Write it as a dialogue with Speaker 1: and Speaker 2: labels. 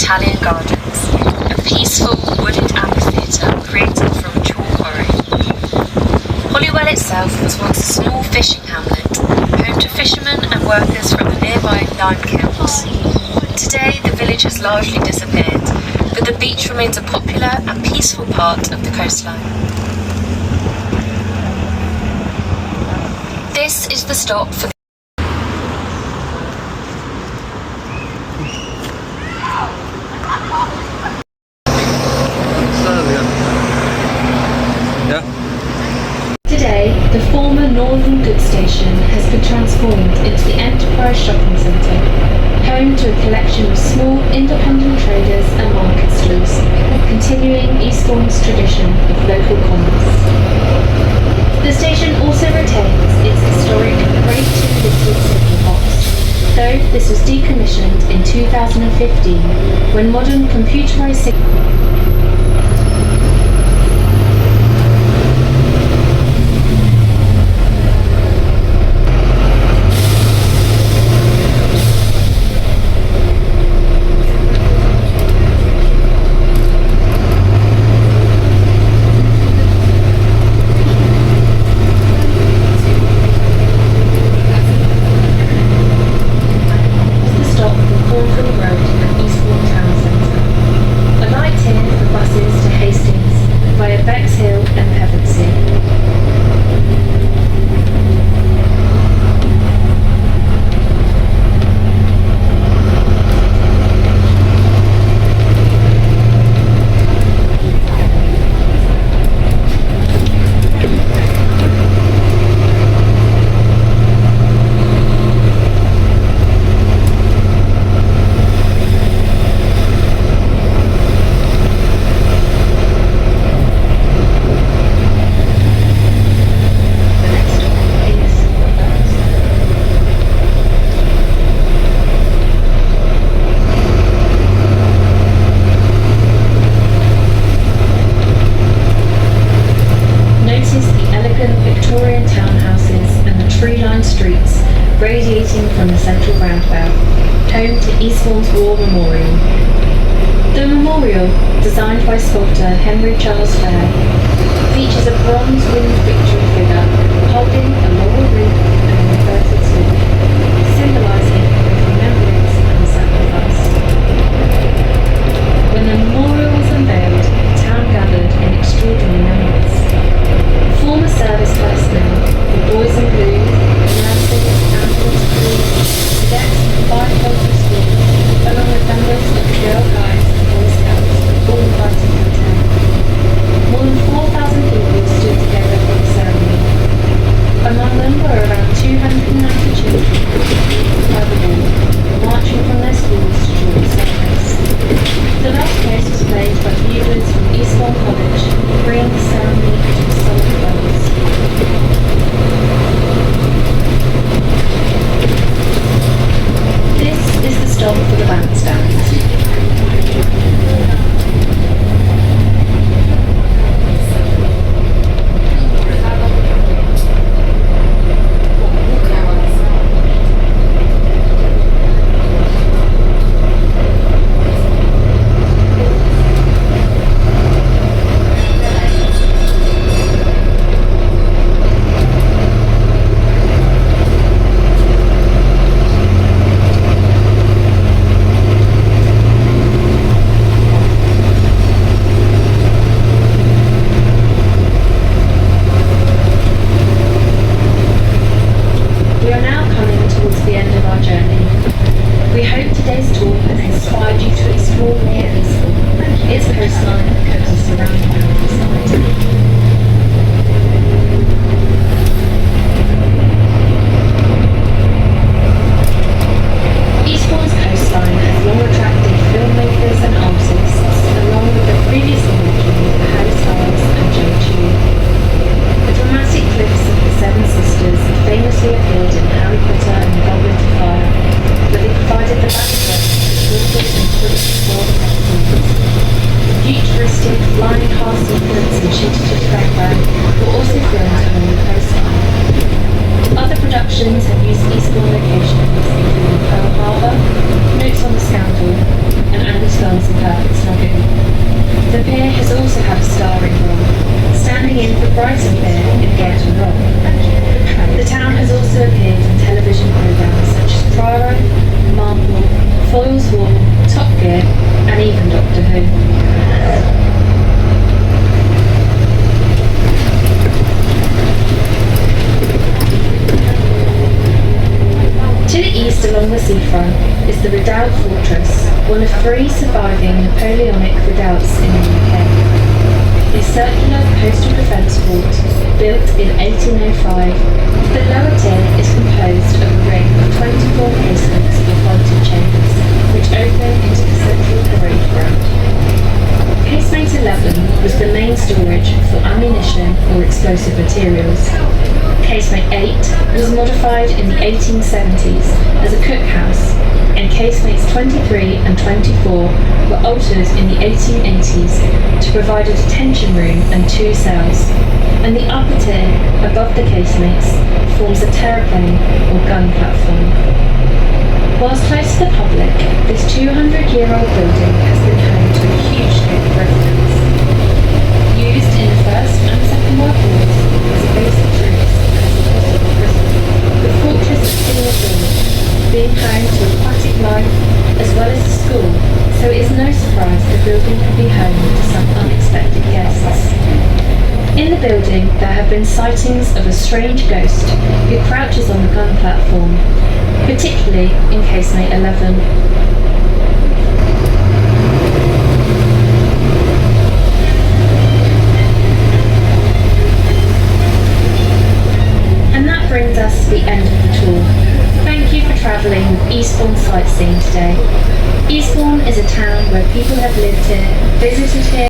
Speaker 1: Italian gardens, a peaceful wooded amphitheatre created from a chalk quarry. Holywell itself was once a small fishing hamlet, home to fishermen and workers from the nearby lime kilns. Today the village has largely disappeared, but the beach remains a popular and peaceful part of the coastline. This is the stop for Today, the former Northern Goods Station has been transformed into the Enterprise Shopping Centre, home to a collection of small independent traders and market stalls, continuing Eastbourne's tradition of local commerce. The station also retains its historic Grade 2 listed signal box, though this was decommissioned in 2015 when modern computerised signal radiating from the central roundabout, home to Eastbourne's War Memorial. The memorial, designed by sculptor Henry Charles Fair, features a bronze winged victory figure holding a laurel wreath and an inverted sword, symbolising both remembrance and sacrifice. When the memorial was unveiled, the town gathered in extraordinary numbers. Former service personnel, the Boys in Blue, cadets, five local schools, along with members of the Girl Guides and Boy Scouts, all invited to attend. More than 4,000 people stood together for the ceremony. Among them were around 290 children by the wall, marching from their schools to join the service. The last place was played by buglers from Eastbourne College, bringing the ceremony to a solid close. This is the stop for the bandstand. Other productions have used Eastbourne locations, including Pearl Harbor, notes on the scandal, and Andy's films in perfect snugging. The pier has also had a starring role, standing in for Brighton Pier in Brighton Rock. The town has also appeared in television programmes such as Priory, Marple, Foyle's Hall, Top Gear, and even Doctor Who. To the east along the seafront is the Redoubt Fortress, one of 3 surviving Napoleonic redoubts in the UK. A circular coastal defence fort built in 1805, the lower tier is composed of a ring of 24 casements or vaulted chambers, which open into the central parade ground. Casemate 11 was the main storage for ammunition or explosive materials. Casemate 8 was modified in the 1870s as a cookhouse, and casemates 23 and 24 were altered in the 1880s to provide a detention room and 2 cells, and the upper tier, above the casemates, forms a terraplane or gun platform. Whilst close to the public, this 200-year-old building has been home to a huge group of residents. Used in the First and Second World Wars as a base of troops and as a possible prison, the fortress is still built, being home to aquatic life as well as a school, so it is no surprise the building could be home to some unexpected guests. In the building, there have been sightings of a strange ghost who crouches on the gun platform, particularly in casemate 11. And that brings us to the end of the tour. Thank you for travelling with Eastbourne Sightseeing today. Eastbourne is a town where people have lived here, visited here,